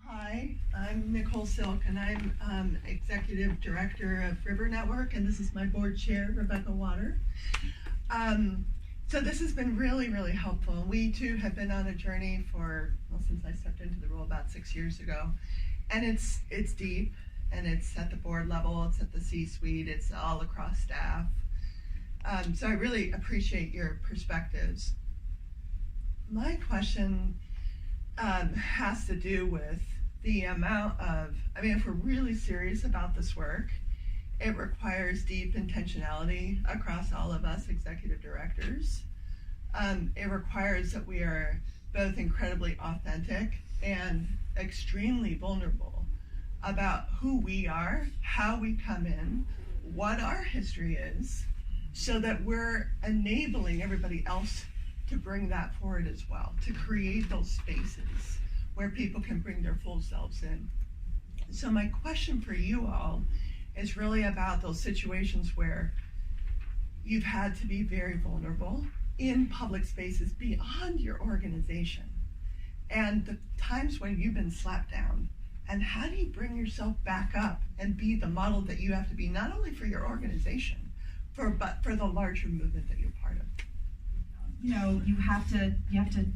Hi, I'm Nicole Silk, and I'm Executive Director of River Network, and this is my board chair, Rebecca Water. So this has been really, really helpful. We too have been on a journey since I stepped into the role about 6 years ago. And it's deep, and it's at the board level, it's at the C-suite, it's all across staff. So I really appreciate your perspectives. My question has to do with the amount of, if we're really serious about this work, it requires deep intentionality across all of us executive directors. It requires that we are both incredibly authentic and extremely vulnerable about who we are, how we come in, what our history is, so that we're enabling everybody else to bring that forward as well, to create those spaces where people can bring their full selves in. So my question for you all is really about those situations where you've had to be very vulnerable in public spaces beyond your organization, and the times when you've been slapped down, and how do you bring yourself back up and be the model that you have to be, not only for your organization, but for the larger movement that you're part of? You know, you have to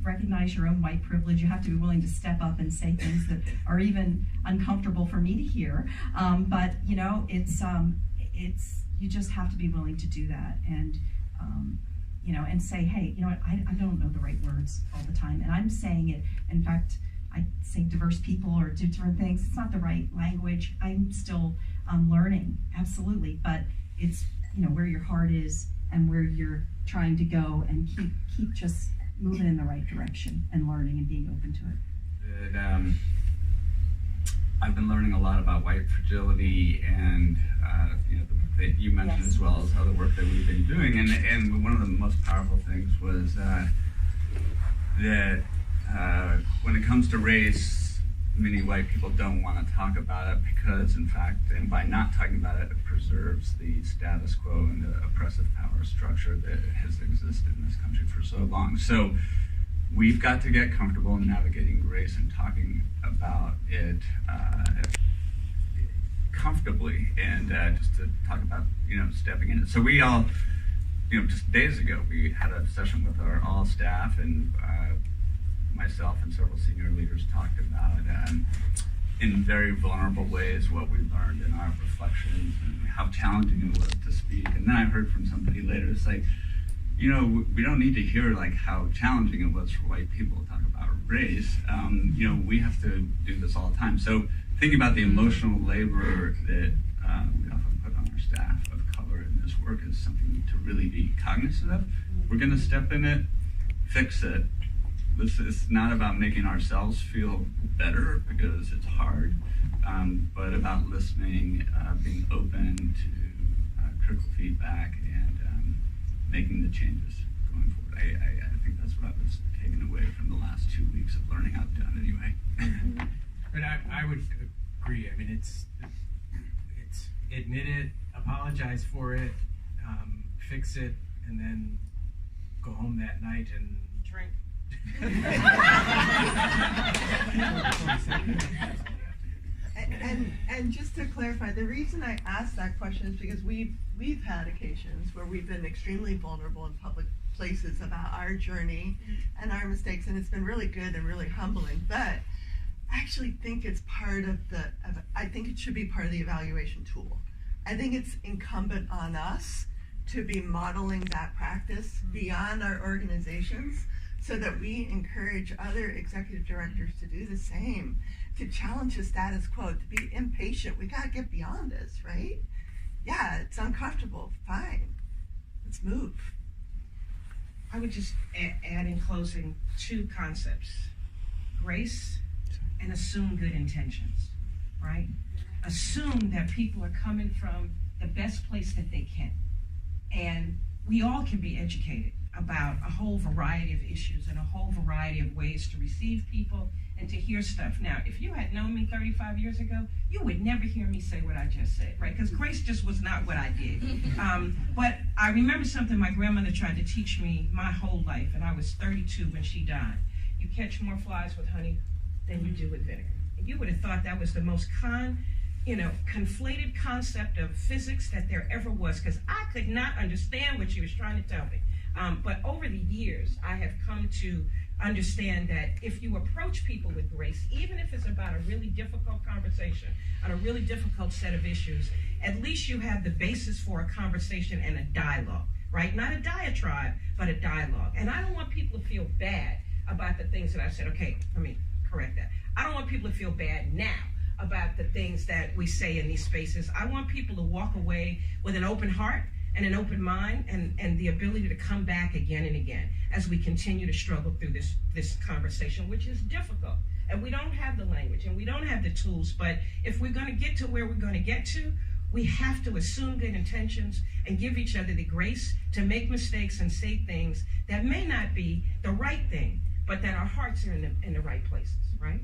recognize your own white privilege. You have to be willing to step up and say things that are even uncomfortable for me to hear. But you know, it's you just have to be willing to do that, and you know, and say, hey, you know what, I don't know the right words all the time, and I'm saying it. In fact, I say diverse people or do different things. It's not the right language. I'm still learning, absolutely. But it's, you know, where your heart is and where you're trying to go, and keep just moving in the right direction and learning and being open to it. I've been learning a lot about white fragility, and you know, the book that you mentioned, yes, as well as other work that we've been doing. And one of the most powerful things was that when it comes to race, many white people don't want to talk about it because, in fact, and by not talking about it, it preserves the status quo and the oppressive power structure that has existed in this country for so long. So we've got to get comfortable in navigating race and talking about it comfortably, and just to talk about, you know, stepping in it. So we all, you know, just days ago, we had a session with our all staff, and myself and several senior leaders talked about in very vulnerable ways what we learned in our reflections and how challenging it was to speak. And then I heard from somebody later, it's like, you know, we don't need to hear like how challenging it was for white people to talk about race. You know, we have to do this all the time. So thinking about the emotional labor that we often put on our staff of color in this work is something to really be cognizant of. We're going to step in it, fix it. This is not about making ourselves feel better because it's hard, but about listening, being open to critical feedback, and making the changes going forward. I think that's what I was taking away from the last 2 weeks of learning how to do it anyway. But I would agree. I mean, it's admit it, apologize for it, fix it, and then go home that night and drink. And just to clarify, the reason I asked that question is because we've had occasions where we've been extremely vulnerable in public places about our journey and our mistakes, and it's been really good and really humbling. But I actually think it's part of I think it should be part of the evaluation tool. I think it's incumbent on us to be modeling that practice beyond our organizations, so that we encourage other executive directors to do the same, to challenge the status quo, to be impatient. We gotta get beyond this, right? Yeah, it's uncomfortable, fine, let's move. I would just add in closing 2 concepts: grace and assume good intentions, right? Assume that people are coming from the best place that they can. And we all can be educated about a whole variety of issues and a whole variety of ways to receive people and to hear stuff. Now, if you had known me 35 years ago, you would never hear me say what I just said, right? Because grace just was not what I did. But I remember something my grandmother tried to teach me my whole life, and I was 32 when she died. You catch more flies with honey than you do with vinegar. And you would have thought that was the most conflated concept of physics that there ever was, because I could not understand what she was trying to tell me. But over the years, I have come to understand that if you approach people with grace, even if it's about a really difficult conversation on a really difficult set of issues, at least you have the basis for a conversation and a dialogue, right? Not a diatribe, but a dialogue. And I don't want people to feel bad about the things that I've said. Okay, let me correct that. I don't want people to feel bad now about the things that we say in these spaces. I want people to walk away with an open heart and an open mind and the ability to come back again and again as we continue to struggle through this conversation, which is difficult. And we don't have the language and we don't have the tools, but if we're going to get to where we're going to get to, we have to assume good intentions and give each other the grace to make mistakes and say things that may not be the right thing, but that our hearts are in the right places, right?